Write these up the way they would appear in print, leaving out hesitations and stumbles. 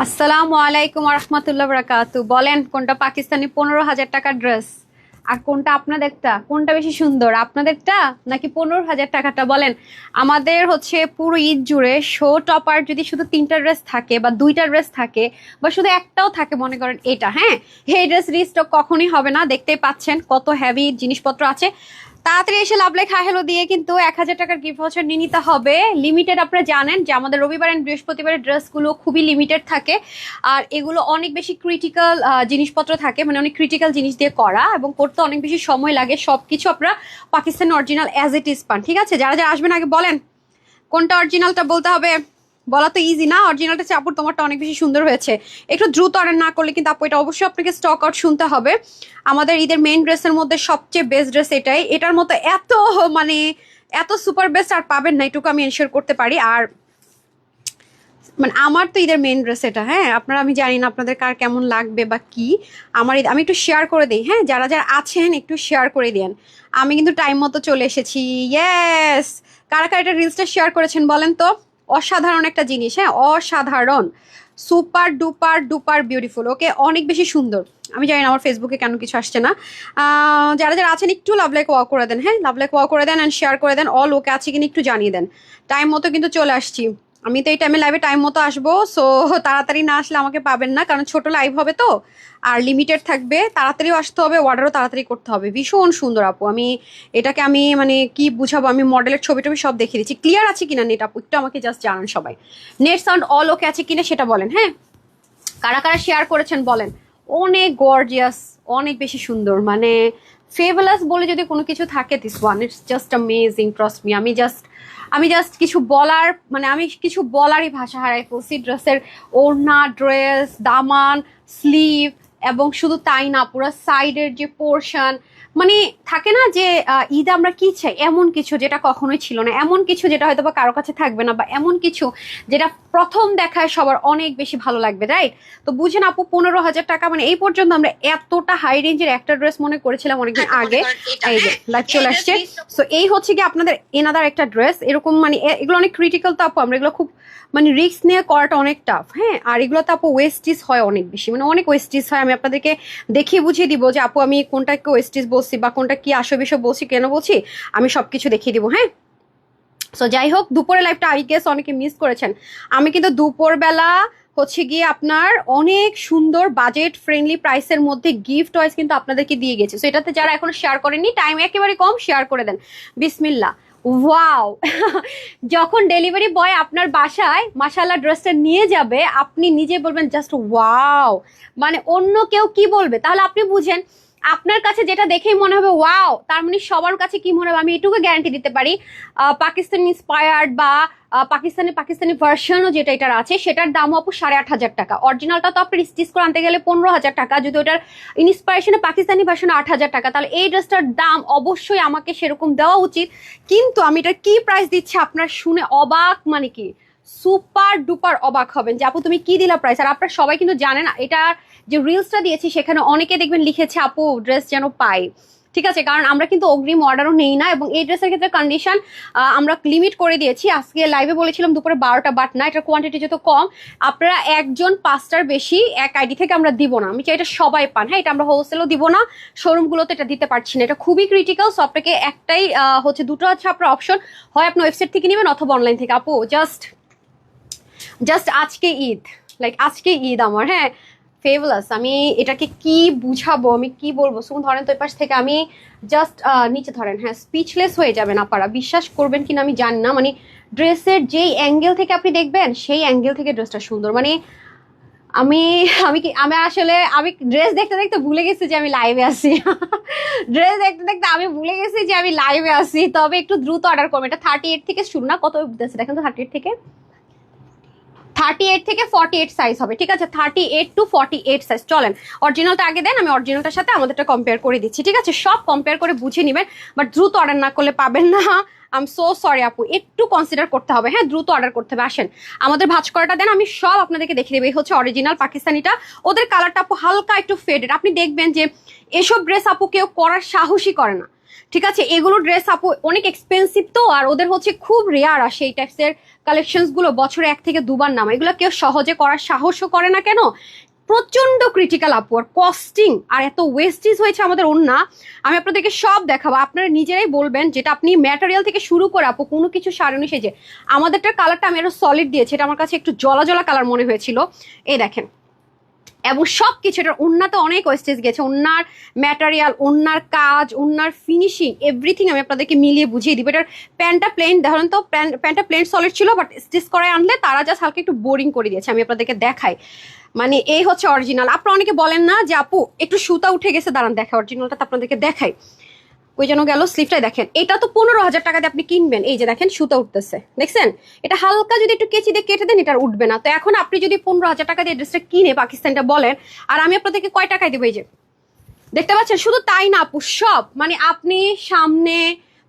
আসসালামু আলাইকুম রহমতুল্লাহ বরকাতু। বলেন কোনটা পাকিস্তানি 15,000 টাকার ড্রেস আর কোনটা আপনাদেরটা? কোনটা বেশি সুন্দর, আপনাদেরটা নাকি 15,000 টাকাটা? বলেন। আমাদের হচ্ছে পুরো ঈদ জুড়ে শো টপার যদি শুধু 3টা ড্রেস থাকে বা 2টা ড্রেস থাকে বা শুধু একটাও থাকে, মনে করেন এটা, হ্যাঁ, এই ড্রেস রিস্টক কখনই হবে না। দেখতেই পাচ্ছেন কত হেভি জিনিসপত্র আছে। তাড়াতাড়ি এসে লাভ লেখা হেলো দিয়ে কিন্তু 1,000 টাকার গিফট ভাউচার নিয়ে নিতে হবে। লিমিটেড, আপনারা জানেন যে আমাদের রবিবার এন্ড বৃহস্পতিবারের ড্রেসগুলো খুবই লিমিটেড থাকে আর এগুলো অনেক বেশি ক্রিটিক্যাল জিনিসপত্র থাকে, মানে অনেক ক্রিটিক্যাল জিনিস দিয়ে করা এবং করতে অনেক বেশি সময় লাগে। সবকিছু আপনারা Pakistani original as it is পান। ঠিক আছে, যারা যারা আসবেন আগে বলেন কোনটা অরিজিনালটা বলতে হবে। বলা তো ইজি না। অরিজিনালটা হচ্ছে আপুর তোমারটা অনেক বেশি সুন্দর হয়েছে। একটু দ্রুত অর্ডার না করলে কিন্তু আপু এটা অবশ্যই আপনাকে স্টক আউট শুনতে হবে। আমাদের ঈদের মেইন ড্রেসের মধ্যে সবচেয়ে বেস্ট ড্রেস এটাই। এটার মতো এত মানে এত সুপার বেস্ট আর পাবেন না, এটুকু আমি এনশিওর করতে পারি। আর মানে আমার তো ঈদের মেইন ড্রেস এটা। হ্যাঁ, আপনারা, আমি জানি না আপনাদের কার কেমন লাগবে বা কি। আমার আমি একটু শেয়ার করে দিই। হ্যাঁ, যারা যারা আছেন একটু শেয়ার করে দিন। আমি কিন্তু টাইম মতো চলে এসেছি। ইয়েস, কারা কারা এটা রিলসটা শেয়ার করেছেন বলেন তো। অসাধারণ একটা জিনিস, হ্যাঁ, অসাধারণ, সুপার ডুপার ডুপার বিউটিফুল। ওকে, অনেক বেশি সুন্দর। আমি জানি না আমার ফেসবুকে কেন কিছু আসছে না। যারা যারা আছেন একটু লাভ লাইক ওয়াও করে দেন। হ্যাঁ, লাভ লাইক ওয়াও করে দেন অ্যান্ড শেয়ার করে দেন। অল ওকে আছে কিনা একটু জানিয়ে দেন। টাইম মতো কিন্তু চলে আসছি। আমি তো এই টাইমে লাইভে টাইম মতো আসবো। সো তাড়াতাড়ি না আসলে আমাকে পাবেন না, কারণ ছোট লাইভ হবে তো আর লিমিটেড থাকবে। তাড়াতাড়িও আসতে হবে, অর্ডারও তাড়াতাড়ি করতে হবে। ভীষণ সুন্দর আপু। আমি এটাকে আমি মানে কি বুঝাবো, আমি মডেলের ছবি টবি সব দেখিয়ে দিচ্ছি। ক্লিয়ার আছে কিনা নেট আপু একটু আমাকে জাস্ট জানান সবাই। নেট সাউন্ড অল ওকে আছে কিনা সেটা বলেন। হ্যাঁ, কারা কারা শেয়ার করেছেন বলেন। অনেক গর্জিয়াস, অনেক বেশি সুন্দর, মানে ফেভালাস বলে যদি কোনো কিছু থাকে, this one it's just amazing, trust me. আমি জাস্ট কিছু বলার, মানে আমি কিছু বলারই ভাষা হারাই ফেলছি। ড্রেসের ওড়না, ড্রেস, দামান, স্লিভ এবং শুধু তাই না, পুরো সাইডের যে পোর্শন, মানে থাকে না যে ঈদ আমরা কি চাই, এমন কিছু যেটা কখনোই ছিল না, এমন কিছু যেটা হয়তো বা কারো কাছে থাকবে না, বা এমন কিছু যেটা প্রথম দেখায় সবার অনেক বেশি ভালো লাগবে, রাইট? তো বুঝেন আপু, 15,000 টাকা মানে এই পর্যন্ত আমরা এতটা হাই রেঞ্জের একটা ড্রেস মনে করেছিলাম অনেকদিন আগে। এই যে লাইভ চলে আসছে। সো এই হচ্ছে কি আপনাদের এনাদার একটা ড্রেস। এরকম মানে এগুলো অনেক ক্রিটিক্যাল তো আপু, আমরা এগুলো খুব মানে রিস্ক নিয়ে করাটা অনেক টাফ। হ্যাঁ, আর এগুলো তো আপু ওয়েস্টিস হয় অনেক বেশি, মানে অনেক ওয়েস্টিস হয়। আমি আপনাদেরকে দেখিয়ে বুঝিয়ে দিব যে আপু আমি কোনটাকে ওয়েস্টিস বলছি বা কোনটা কি আসো বিষয় বলছি, কেন বলছি, আমি সবকিছু দেখিয়ে দিব। হ্যাঁ, সো যাই হোক, দুপুরে লাইভটা আই গেস অনেকে মিস করেছেন। আমি কিন্তু দুপুরবেলা হচ্ছে গিয়ে আপনার অনেক সুন্দর বাজেট ফ্রেন্ডলি প্রাইসের মধ্যে গিফট ওয়াইজ কিন্তু আপনাদেরকে দিয়ে গেছে। সো এটাতে যারা এখনো শেয়ার করেননি, টাইম একেবারে কম, শেয়ার করে দেন। বিসমিল্লাহ। ওয়াও যখন ডেলিভারি বয় আপনার বাসায় মাশাআল্লাহ ড্রেসটা নিয়ে যাবে, আপনি নিজে বলবেন জাস্ট ওয়াও। মানে অন্য কেউ কি বলবে, তাহলে আপনি বুঝেন আপনার কাছে যেটা দেখেই মনে হবে ওয়াও, তার মানে সবার কাছে কি মনে হবে আমি এটুকু গ্যারান্টি দিতে পারি। পাকিস্তানি ইন্সপায়ার্ড বা পাকিস্তানি ভার্সনও যেটা এটার আছে, সেটার দামও আপু 8,500 টাকা। অরিজিনালটা তো আপনি স্টিচ করে আনতে গেলে 15,000 টাকা, যদি ওটার ইন্সপাইরেশনে পাকিস্তানি ভার্সনে 8,000 টাকা, তাহলে এই ড্রেসটার দাম অবশ্যই আমাকে সেরকম দেওয়া উচিত। কিন্তু আমি এটা কি প্রাইস দিচ্ছি আপনার শুনে অবাক, মানে কি সুপার ডুপার অবাক হবেন যে আপু তুমি কি দিলা প্রাইস। আর আপনারা সবাই কিন্তু জানেন এটা যে রিলসটা দিয়েছি সেখানে অনেকে দেখবেন লিখেছে আপু ড্রেস যেন পাই। ঠিক আছে, কারণ আমরা কিন্তু অগ্রিম অর্ডারও নেই না, এবং এই ড্রেসের ক্ষেত্রে কন্ডিশন আমরা লিমিট করে দিয়েছি। আজকে লাইভে বলেছিলাম দুপুরে 12টা, বাট না, এটার কোয়ান্টিটি যত কম, আপনারা একজন 5টার বেশি এক আইডি থেকে আমরা দিব না। আমি চাই এটা সবাই পান। হ্যাঁ, এটা আমরা হোলসেলও দিব না, শোরুমগুলোতে এটা দিতে পারছি না, এটা খুবই ক্রিটিক্যাল। সো আপনাকে একটাই হচ্ছে, দুটো হচ্ছে আপনার অপশন, হয় আপনি ওয়েবসাইট থেকে নেবেন অথবা অনলাইন থেকে। আপু জাস্ট আজকে ঈদ, লাইক আজকে ঈদ আমার, হ্যাঁ, ফেভালাস। আমি এটাকে কি বুঝাবো, আমি কি বলবো, শুন ধরেন তো এই পাশ থেকে আমি জাস্ট নিচে ধরেন, হ্যাঁ, স্পিচলেস হয়ে যাবেন আপনারা। বিশ্বাস করবেন কিনা আমি জানি না, মানে ড্রেসের যেই অ্যাঙ্গেল থেকে আপনি দেখবেন সেই অ্যাঙ্গেল থেকে ড্রেসটা সুন্দর। মানে আমি আমি কি আমি আসলে আমি ড্রেস দেখতে দেখতে ভুলে গেছি যে আমি লাইভে আসি। ড্রেস দেখতে দেখতে আমি ভুলে গেছি যে আমি লাইভে আসি। তবে একটু দ্রুত অর্ডার করবেন। এটা 38 থেকে শুরু না, কত দেখেন তো, 38 থেকে 48 সাইজ হবে। ঠিক আছে, 38 to 48 সাইজ। চলেন অরিজিনালটা আগে দেন, আমি অরিজিনালটার সাথে আমাদেরটা কম্পেয়ার করে দিচ্ছি। ঠিক আছে, সব কম্পেয়ার করে বুঝে নেবেন, বাট দ্রুত অর্ডার না করলে পাবেন না। আম সো সরি আপু, একটু কনসিডার করতে হবে। হ্যাঁ, দ্রুত অর্ডার করতে হবে। আসেন আমাদের ভাঁজ করাটা দেন, আমি সব আপনাদেরকে দেখিয়ে দেবো। এই হচ্ছে অরিজিনাল পাকিস্তানিটা। ওদের কালারটা আপু হালকা একটু ফেডেড। আপনি দেখবেন যে এসব ড্রেস আপু কেউ করার সাহসই করে না। ঠিক আছে, এগুলো ড্রেস আপু অনেক এক্সপেন্সিভ তো, আর ওদের হচ্ছে খুব রেয়ার আসে এই টাইপসের কালেকশনস গুলো, বছরে 1 থেকে 2 বার নামা। এগুলো কেউ সহজে করার সাহসও করে না কেন, প্রচন্ড ক্রিটিক্যাল আপু, আর কস্টিং, আর এত ওয়েস্টেজ হয়েছে আমাদের ওন্না। আমি আপনাদেরকে সব দেখাবো, আপনারা নিজেরাই বলবেন যেটা আপনি ম্যাটেরিয়াল থেকে শুরু করে আপু কোনো কিছু সারণী সেজে। আমাদেরটার কালারটা আমি আরো সলিড দিয়েছি, এটা আমার কাছে একটু জলা জলা কালার মনে হয়েছিল, এই দেখেন। এবং সব কিছু এটার ওন্নাতে অনেক ওয়েস্টেজ গেছে, ওন্নার ম্যাটেরিয়াল, ওন্নার কাজ, ওন্নার ফিনিশিং, এভরিথিং আমি আপনাদেরকে মিলিয়ে বুঝিয়ে দিব। এটার প্যান্টটা প্লেন, ধরেন তো প্যান্টটা প্লেন সলিড ছিল, বাট স্টিচ করে আনলে তারা জাস্ট হালকা একটু বোরিং করে দিয়েছে। আমি আপনাদেরকে দেখাই, মানে এই হচ্ছে অরিজিনাল। আপনারা অনেকে বলেন না যে আপু একটু সুতা উঠে গেছে, দাঁড়ান দেখা অরিজিনালটা তো আপনাদেরকে দেখাই। ওই যেন গেল স্লিপটাই দেখেন, এটা তো 15,000 টাকা দিয়ে আপনি কিনবেন। এই যে দেখেন সুতা উঠতেছে, দেখছেন? এটা হালকা যদি একটু কেচি দিয়ে কেটে দেন এটা উঠবে না। তো এখন আপনি যদি 15,000 টাকা দিয়ে ড্রেসটা কিনে পাকিস্তানটা বলেন, আর আমি আপনাদেরকে কয় টাকায় দেবো, এই যে দেখতে পাচ্ছেন? শুধু তাই না আপু, সব মানে আপনি সামনে,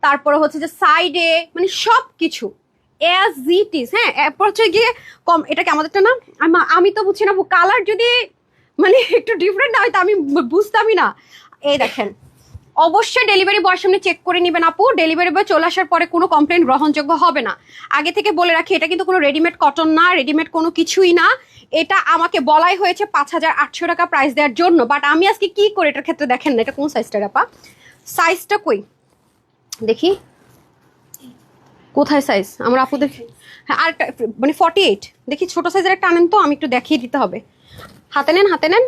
তারপরে হচ্ছে যে সাইডে, মানে সব কিছু অ্যাজ ইট ইজ। হ্যাঁ, এরপর হচ্ছে গিয়ে কম, এটা কি আমাদেরটা না? আমি তো বুঝছি না আপু, কালার যদি মানে একটু ডিফারেন্ট না হয়তো আমি বুঝতামই না। এই দেখেন, অবশ্যই ডেলিভারি বয়ের সামনে চেক করে নেবেন আপু। ডেলিভারি বয় চলে আসার পরে কোনো কমপ্লেন গ্রহণযোগ্য হবে না। আগে থেকে বলে রাখি, এটা কিন্তু কোনো রেডিমেড কটন না, রেডিমেড কোনো কিছুই না। এটা আমাকে বলাই হয়েছে 5,800 টাকা প্রাইস দেওয়ার জন্য, বাট আমি আজকে কি করে এটার ক্ষেত্রে দেখেন না, এটা কোন সাইজটা আপা? সাইজটা কই দেখি, কোথায় সাইজ আমার আপুদের? হ্যাঁ, আর মানে 48 দেখি, ছোট সাইজের একটা আনেন তো, আমি একটু দেখিয়ে দিতে হবে। হাতে নেন, হাতে নেন,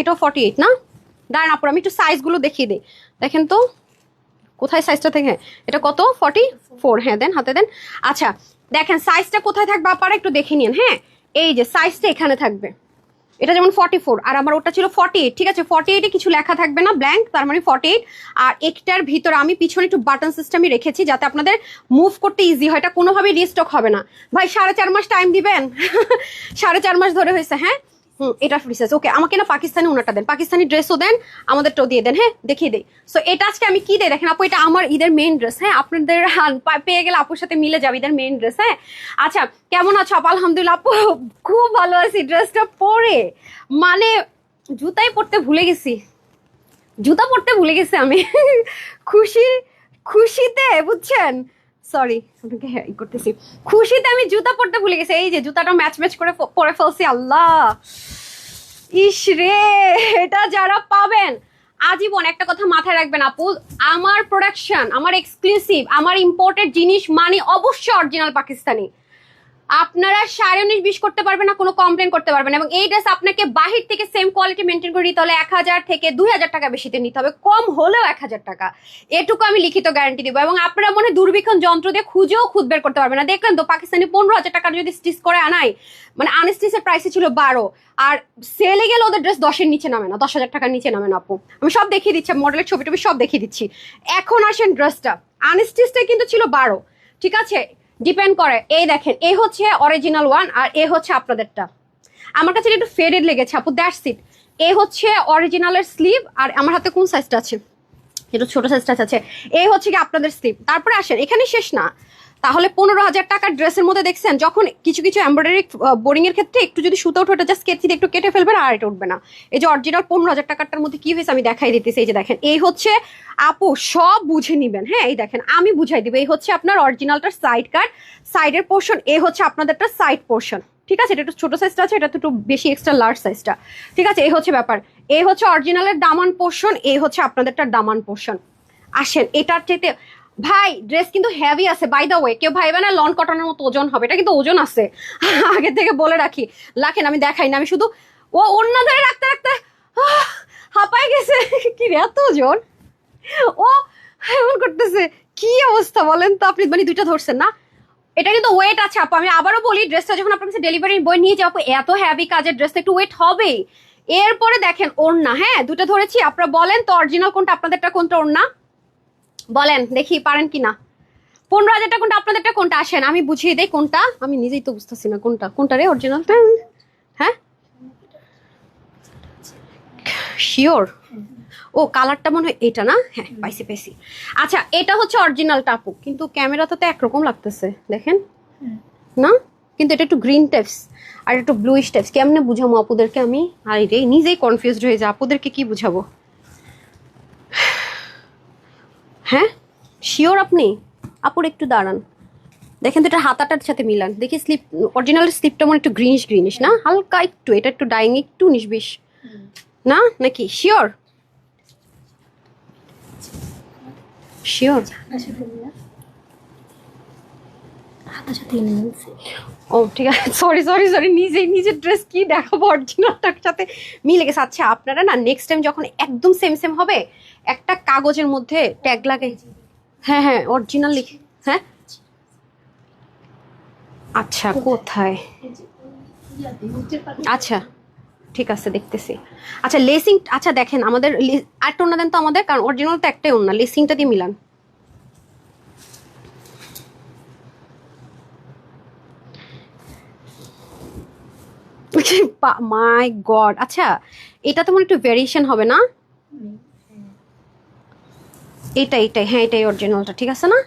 এটাও 48 না? দাঁড়ান আপুর, আমি একটু সাইজগুলো দেখিয়ে দিই। দেখেন তো কোথায় সাইজটা থেকে, এটা কত? 44। হ্যাঁ দেন, হাতে দেন। আচ্ছা দেখেন সাইজটা কোথায় থাকবে আপনারা একটু দেখে নিন। হ্যাঁ, এই যে সাইজটা এখানে থাকবে, এটা যেমন 44, আর আমার ওটা ছিল 48। ঠিক আছে, 48-এ কিছু লেখা থাকবে না, ব্ল্যাঙ্ক, তার মানে 48। আর একটার ভিতরে আমি পিছনে একটু বাটন সিস্টেমই রেখেছি যাতে আপনাদের মুভ করতে ইজি হয়, এটা কোনোভাবেই রিস্টক হবে না। ভাই 4.5 মাস টাইম দিবেন? 4.5 মাস ধরে হয়েছে। হ্যাঁ, এটা ফ্রি সাইজ। ওকে, আমাকে না পাকিস্তানি ওনাটা দেন, পাকিস্তানি ড্রেসও দেন, আমাদেরটাও দিয়ে দেন। হ্যাঁ, দেখিয়ে দেই। সো এটা আজকে আমি কি দেই দেখেন আপু, এটা আমার ঈদের মেইন ড্রেস। হ্যাঁ, আপনাদের পেয়ে গেলে আপুর সাথে মিলে যাবে ঈদের মেইন ড্রেস। হ্যাঁ, আচ্ছা কেমন আছো আপু? আলহামদুলিল্লাহ আপু, খুব ভালো আছি। ড্রেসটা পরে মানে জুতাই পরতে ভুলে গেছি, জুতা পরতে ভুলে গেছি আমি। খুশিতে বুঝছেন, সরি আপনাকে হ্যাঁ করতেছি, খুশিতে আমি জুতা পরতে ভুলে গেছি। এই যে জুতাটা ম্যাচ ম্যাচ করে পরে ফেলছি। আল্লাহ, ইস রে, এটা যারা পাবেন আজীবন একটা কথা মাথায় রাখবেন আপু, আমার প্রোডাকশন, আমার এক্সক্লুসিভ, আমার ইম্পোর্টেড জিনিস মানে অবশ্যই অরিজিনাল পাকিস্তানি। আপনারা 19.5 করতে পারবেন না, কোনো কমপ্লেন করতে পারবেন না। এবং এই ড্রেস আপনাকে বাহির থেকে সেম কোয়ালিটি মেনটেন করে নিতে হলে 1,000 থেকে 2,000 টাকা বেশিতে নিতে হবে, কম হলেও 1,000 টাকা, এটুকু আমি লিখিত গ্যারান্টি দিব। এবং আপনারা মনে দূরবীক্ষণ যন্ত্র দিয়ে খুঁজেও খুঁজ বের করতে পারবেন না। দেখলেন তো পাকিস্তানি 15,000 টাকার যদি স্টিচ করে আনাই, মানে আনস্টিচের প্রাইসে ছিল 12, আর সেলে গেলে ওদের ড্রেস 10-এর নিচে নামে না, 10,000 টাকার নিচে নামে না আপু। আমি সব দেখিয়ে দিচ্ছি, মডেলের ছবি টবি সব দেখিয়ে দিচ্ছি। এখন আসেন ড্রেসটা, আনস্টিচটা কিন্তু ছিল 12, ঠিক আছে, ডিপেন্ড করে। এই দেখেন, এই হচ্ছে অরিজিনাল ওয়ান, আর এ হচ্ছে আপনাদেরটা। আমার কাছে একটু ফেডেড লেগেছে আপু, দ্যাটস ইট। এ হচ্ছে অরিজিনালের স্লিভ, আর আমার হাতে কোন সাইজটা আছে, একটু ছোট সাইজটা আছে। এই হচ্ছে কি আপনাদের স্লিভ। তারপরে আসেন, এখানে শেষ না। তাহলে 15,000 টাকার ড্রেসের মধ্যে দেখছেন, যখন কিছু কিছু এমব্রয়ডারি বোরিং এর ক্ষেত্রে একটু যদি সুতো ওঠে, ওটা জাস্ট কেটে একটু কেটে ফেলবেন, আর এটা উঠবে না। এই যে অরিজিনাল 15,000 টাকারটার মধ্যে কি হয়েছে আমি দেখাই দিতেছি। এই যে দেখেন, এই হচ্ছে আপু, সব বুঝে নিবেন। হ্যাঁ, এই দেখেন আমি বুঝাই দিব। এই হচ্ছে আপনার অরিজিনালটার সাইড কাট, সাইডের পোর্শন। এই হচ্ছে আপনাদেরটা সাইড পোর্শন, ঠিক আছে। এটা একটু ছোট সাইজটা আছে, এটা তো একটু বেশি এক্সট্রা লার্জ সাইজটা, ঠিক আছে। এই হচ্ছে ব্যাপার। এই হচ্ছে অরিজিনালের দামান পোর্শন, এই হচ্ছে আপনাদেরটার দামান পোর্শন। আসেন, এটার চাইতে ভাই ড্রেস কিন্তু হেভি আছে, বাই দ্য ওয়ে। কেউ ভাইবে না লন কটনের মতো ওজন হবে, এটা কিন্তু ওজন আছে, আগে থেকে বলে রাখি। লাখেন, আমি দেখাই না, আমি শুধু ও অন্য ধরে রাখতে রাখতে হাঁপাই গেছে। কি রে এত ওজন, ও এমন করতেছে, কি অবস্থা বলেন তো আপনি? মানে দুইটা ধরছেন না, এটা কিন্তু ওয়েট আছে আপু। আমি আবারও বলি, ড্রেসটা যখন আপনার কাছে ডেলিভারি বয় নিয়ে যাবো, এত হেভি কাজের ড্রেসটা একটু ওয়েট হবেই। এরপরে দেখেন ওড়না, হ্যাঁ দুটো ধরেছি। আপনারা বলেন তো অরিজিনাল কোনটা, আপনাদেরটা কোনটা ওড়না বলেন দেখি, পারেন কিনা? 15,000 টাকা কোনটা, আপনাদেরটা কোনটা? আসেন আমি বুঝিয়ে দেই কোনটা, আমি নিজেই তো বুঝতেছি না কোনটা কোনটা রে অরিজিনালটা। হ্যাঁ শিওর, ও কালারটা মনে হয় এটা না? হ্যাঁ পাইছি পাইছি। আচ্ছা, এটা হচ্ছে অরিজিনালটা আপু, কিন্তু ক্যামেরাতে তো একরকম লাগতেছে দেখেন না, কিন্তু এটা একটু গ্রিন টাইপস আর একটু ব্লুইশ টাইপস। কেমনে বুঝাবো আপুদেরকে আমি? আর রে নিজেই কনফিউজড হয়ে যায়, আপুদেরকে কি বুঝাবো? হ্যাঁ শিওর আপনি? আপুর একটু দাঁড়ান, দেখেন তো এটা হাতাটার সাথে মিলান দেখি। স্লিপ অরিজিনাল স্লিপটা মনে একটু গ্রিনিশ গ্রিনিশ না, হালকা একটু, এটা একটু ডাইং একটু 19-20 না নাকি? Sure sure? ও ঠিক আছে, সরি সরি সরি, নিজের ড্রেস কি দেখাবো, অরিজিনালটার সাথে মিলে গেছে। আচ্ছা আপনারা না নেক্সট টাইম যখন একদম সেম সেম হবে একটা কাগজের মধ্যে ট্যাগ লাগাই। হ্যাঁ হ্যাঁ অরিজিনাল লিখে। হ্যাঁ আচ্ছা কোথায়? আচ্ছা ঠিক আছে দেখতেছি। আচ্ছা লেসিং, আচ্ছা দেখেন আমাদের আরেকটা ওন্না দেন তো আমাদের, কারণ অরিজিনাল তো একটাই ওন্না, লেসিংটা দিয়ে মিলান। মাই গড, আচ্ছা এটা তো মনে একটু ভেরিয়েশন হবে না? এইটাই হ্যাঁ এটাই অরিজিনালটা, ঠিক আছে না?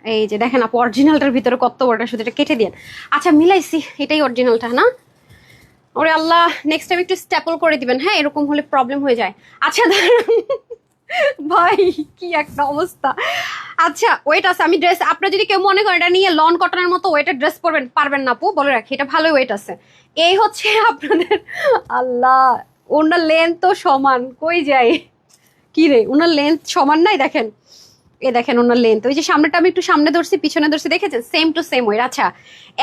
এই যে দেখেন আপু অরিজিনালটার ভিতরে কত বড়টা, শুধু এটা কেটে দিন। আচ্ছা মিলাইছি, এটাই অরিজিনালটা না? ওরে আল্লাহ, নেক্সট টাইম একটু স্ট্যাপল করে দিবেন হ্যাঁ, এরকম হলে প্রবলেম হয়ে যায়। আচ্ছা ভাই কি একটা অবস্থা। আচ্ছা ওয়েট আছে, আমি ড্রেস, আপনারা যদি কেউ মনে করেন এটা নিয়ে লন কটনের মতো ওয়েটের ড্রেস পরবেন, পারবেন না আপু, বলে রাখি এটা ভালো ওয়েট আছে। এই হচ্ছে আপনাদের, আল্লাহ ওনার লেন্থ তো সমান, কই যায় কি রে, ওনার লেন্থ সমান নাই দেখেন, এ দেখেন ওনার লেন্থ, ওই যে সামনেটা আমি একটু সামনে ধরছি পিছনে ধরছি, দেখেছেন সেম টু সেম ওয়েট। আচ্ছা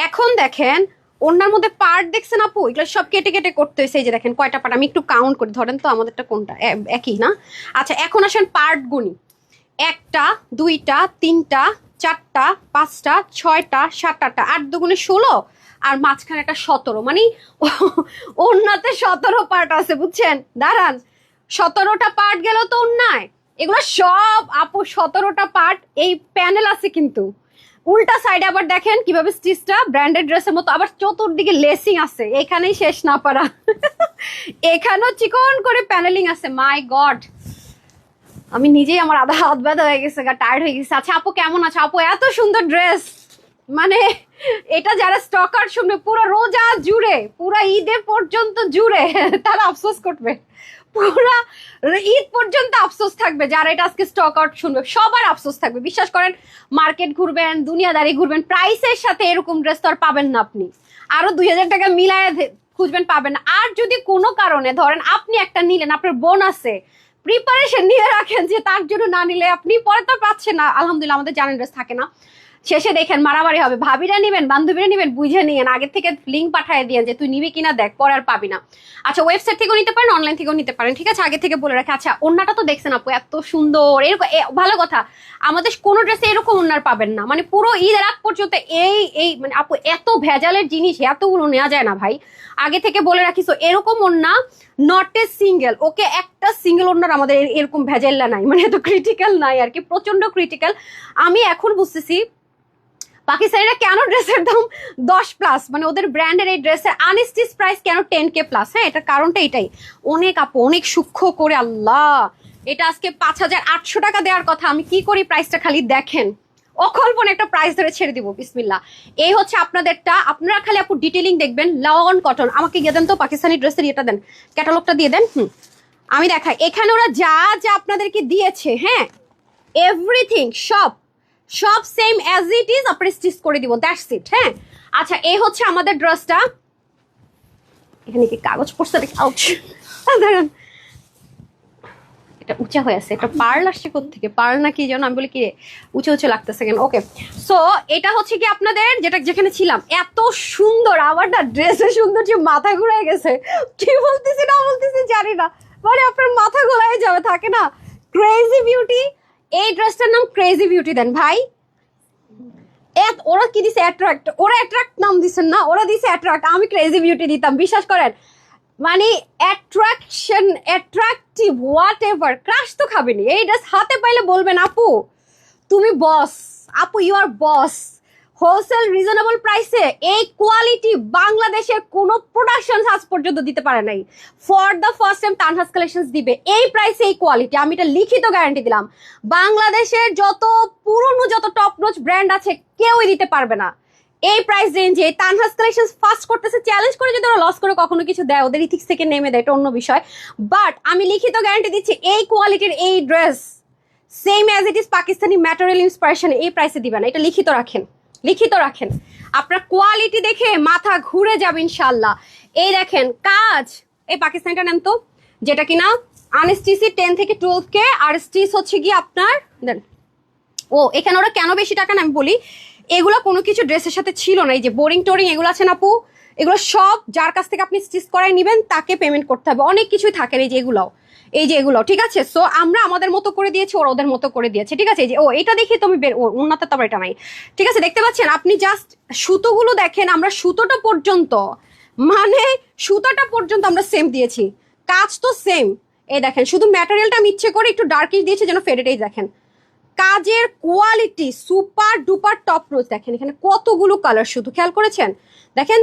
এখন দেখেন ওনার মধ্যে পার্ট দেখছেন আপু, এগুলো সব কেটে কেটে করতে হয়েছে। এই যে দেখেন কয়টা পার্ট, আমি একটু কাউন্ট করি, ধরেন তো আমাদেরটা কোনটা, একই না? আচ্ছা এখন আসেন পার্ট গুনি, 1টা 2টা 3টা 4টা 5টা 6টা 7টা 8 দুগুণে 16, আর মাঝখানে একটা 17, মানে ওন্নাতে 17 পার্ট আছে বুঝছেন। দাঁড়ান 17টা পার্ট গেল তো ওন্নায়, এগুলো সব আপু 17টা পার্ট এই প্যানেল আছে কিন্তু। উল্টা সাইডে আবার দেখেন কিভাবে স্টিচটা ব্র্যান্ডেড ড্রেসের মতো, আবার চতুর্দিকে লেসিং আছে, এখানেই শেষ না পারা এখানেও চিকন করে প্যানেলিং আছে। মাই গড, আমি নিজেই আমার আধা হাত ব্যথা হয়ে গেছে, টায়ার্ড হয়ে গেছে। আচ্ছা আপু কেমন আছে? আপু এত সুন্দর ড্রেস, মানে এটা যারা স্টকার শুনবে পুরো রোজা জুড়ে, পুরো ঈদের পর্যন্ত জুড়ে তারা আফসোস করবে, পুরা ঈদ পর্যন্ত আফসোস থাকবে। যারা এটা আজকে স্টক আউট শুনবে সবার আফসোস থাকবে, বিশ্বাস করেন। মার্কেট ঘুরবেন, দুনিয়াদারি ঘুরবেন, প্রাইসের সাথে এরকম ড্রেস তো আর পাবেন না আপনি, আরো 2000 টাকা মিলায় খুঁজবেন, পাবেন না। আর যদি কোনো কারণে ধরেন আপনি একটা নিলেন, আপনার বোন আছে, প্রিপারেশন নিয়ে রাখেন যে তার জন্য না নিলে আপনি পরে তো পাচ্ছেন না। আলহামদুলিল্লাহ আমাদের জানেন ড্রেস থাকে না, শেষে দেখেন মারামারি হবে। ভাবিরা নিবেন বান্ধবীরা নিবেন বুঝে নিয়েন, আগে থেকে লিঙ্ক পাঠিয়ে দিয়ে যে তুই নিবি কিনা দেখ, পরে আর পাবি না। আচ্ছা ওয়েবসাইট থেকেও নিতে পারেন, অনলাইন থেকেও নিতে পারেন, ঠিক আছে? আগে থেকে বলে রাখি। আচ্ছা ওন্নাটা তো দেখছেন আপু এত সুন্দর, এরকম ভালো কথা, আমাদের কোনো ড্রেসে এরকম ওন্নার পাবেন না, মানে পুরো ঈদের আগ পর্যন্ত এই মানে আপু এত ভেজালের জিনিস এতগুলো নেওয়া যায় না ভাই, আগে থেকে বলে রাখি। তো এরকম ওন্না নট এ সিঙ্গেল, ওকে একটা সিঙ্গেল ওন্নার আমাদের এরকম ভেজাল্লা নাই, মানে এত ক্রিটিক্যাল নাই আর কি, প্রচন্ড ক্রিটিক্যাল। আমি এখন বুঝতেছি পাকিস্তানিরা কেন ড্রেসের দাম 10+, মানে ওদের ব্র্যান্ডের এই ড্রেসের আনস্টিচ প্রাইস কেন 10K+। হ্যাঁ এটার কারণটা এটাই, অনেক আপু অনেক সূক্ষ্ম করে। আল্লাহ এটা আজকে 5800 টাকা দেওয়ার কথা, আমি কি করি প্রাইসটা খালি দেখেন, অকল্পনে একটা প্রাইস ধরে ছেড়ে দিব বিসমিল্লাহ। এই হচ্ছে আপনাদেরটা, আপনারা খালি আপু ডিটেলিং দেখবেন, লন কটন। আমাকে গিয়ে দেন তো পাকিস্তানি ড্রেসের ইয়েটা দেন, ক্যাটালগটা দিয়ে দেন। আমি দেখাই এখানে ওরা যা যা আপনাদেরকে দিয়েছে, হ্যাঁ এভরিথিং সব সেম অ্যাজ ইট ইজ আপনি স্টিচ করে দিব, দ্যাটস ইট। হ্যাঁ আচ্ছা এই হচ্ছে আমাদের ড্রেসটা, এখানে কি কাগজ পড়ছে দাঁড়ান, এটা উঁচা হয়ে আছে, এটা পার্ল আসছে কোত্থেকে, পার্ল না কি যেন, আমি বলি কি উঁচু উঁচু লাগতেছে কেন। ওকে সো এটা হচ্ছে কি আপনাদের যেটা যেখানে ছিলাম, এত সুন্দর আমার না ড্রেসের সুন্দর যে মাথা ঘুরে গেছে, কি বলতেছি না বলতেছি জানি না, মানে আপনার মাথা ঘোরায় যাবে, থাকে না ক্রেজি বিউটি। এই ড্রেসটার নাম ক্রেজি বিউটি দেন ভাই। ওরা কি দিছে অ্যাট্রাক্ট, ওরা অ্যাট্রাক্ট নাম দিচ্ছেন না, ওরা দিছে অ্যাট্রাক্ট, আমি ক্রেজি বিউটি দিতাম, বিশ্বাস করেন। মানে attraction attractive whatever, crush তো খাবেনি। এই ড্রেস হাতে পাইলে বলবেন আপু তুমি বস, আপু you are boss. Wholesale reasonable প্রাইসে এই কোয়ালিটি বাংলাদেশের কোনো প্রোডাকশন আজ পর্যন্ত দিতে পারে নাই। For the first time Tanhas collections দিবে এই প্রাইসে এই কোয়ালিটি, আমি এটা লিখিত গ্যারান্টি দিলাম। বাংলাদেশের যত পুরনো যত টপ নোচ ব্র্যান্ড আছে কেউই দিতে পারবে না এই প্রাইস রেঞ্জে। তানহাস কালেকশনস ফার্স্ট করতেছে, চ্যালেঞ্জ করে যদি ওরা লস করে কখনো কিছু দেয়, ওদের ইথিক্স থেকে নেমে দেয়, এটা অন্য বিষয়। বাট আমি লিখিত গ্যারান্টি দিচ্ছি এই কোয়ালিটির এই dress same as it is Pakistani material inspiration এই প্রাইসে দিবেন, এটা লিখিত রাখেন, লিখিত রাখেন। আপনার কোয়ালিটি দেখে মাথা ঘুরে যাবে ইনশাল্লাহ। এই দেখেন কাজ, এই পাকিস্তানিটা নেন তো, যেটা কিনা আনস্টিচি 10 থেকে 12K, আর স্টিচ হচ্ছে গিয়ে আপনার দেন। ও এখানে ওরা কেন বেশি টাকা না আমি বলি, এগুলো কোনো কিছু ড্রেসের সাথে ছিল না। এই যে বোরিং টোরিং এগুলো আছে না আপু, এগুলো সব যার কাছ থেকে আপনি স্টিচ করাই নেবেন তাকে পেমেন্ট করতে হবে। অনেক কিছুই থাকে এই যে এগুলাও, এই যে এগুলো, ঠিক আছে। সো আমরা আমাদের মতো করে দিয়েছি, ওরা ওদের মতো করে দিয়েছে, ঠিক আছে। এই যে ও এটা দেখি তুমি বের, ও উন্নত তারপর এটা নাই, ঠিক আছে। দেখতে পাচ্ছেন আপনি, জাস্ট সুতোগুলো দেখেন, আমরা সুতোটা পর্যন্ত, মানে সুতোটা পর্যন্ত আমরা সেম দিয়েছি, কাজ তো সেম। এই দেখেন শুধু ম্যাটেরিয়ালটা আমি ইচ্ছে করে একটু ডার্কিশ দিয়েছি যেন ফেডেড। এই দেখেন কাজের কোয়ালিটি সুপার ডুপার টপ রোজ। দেখেন এখানে কতগুলো কালার, শুধু খেয়াল করেছেন? দেখেন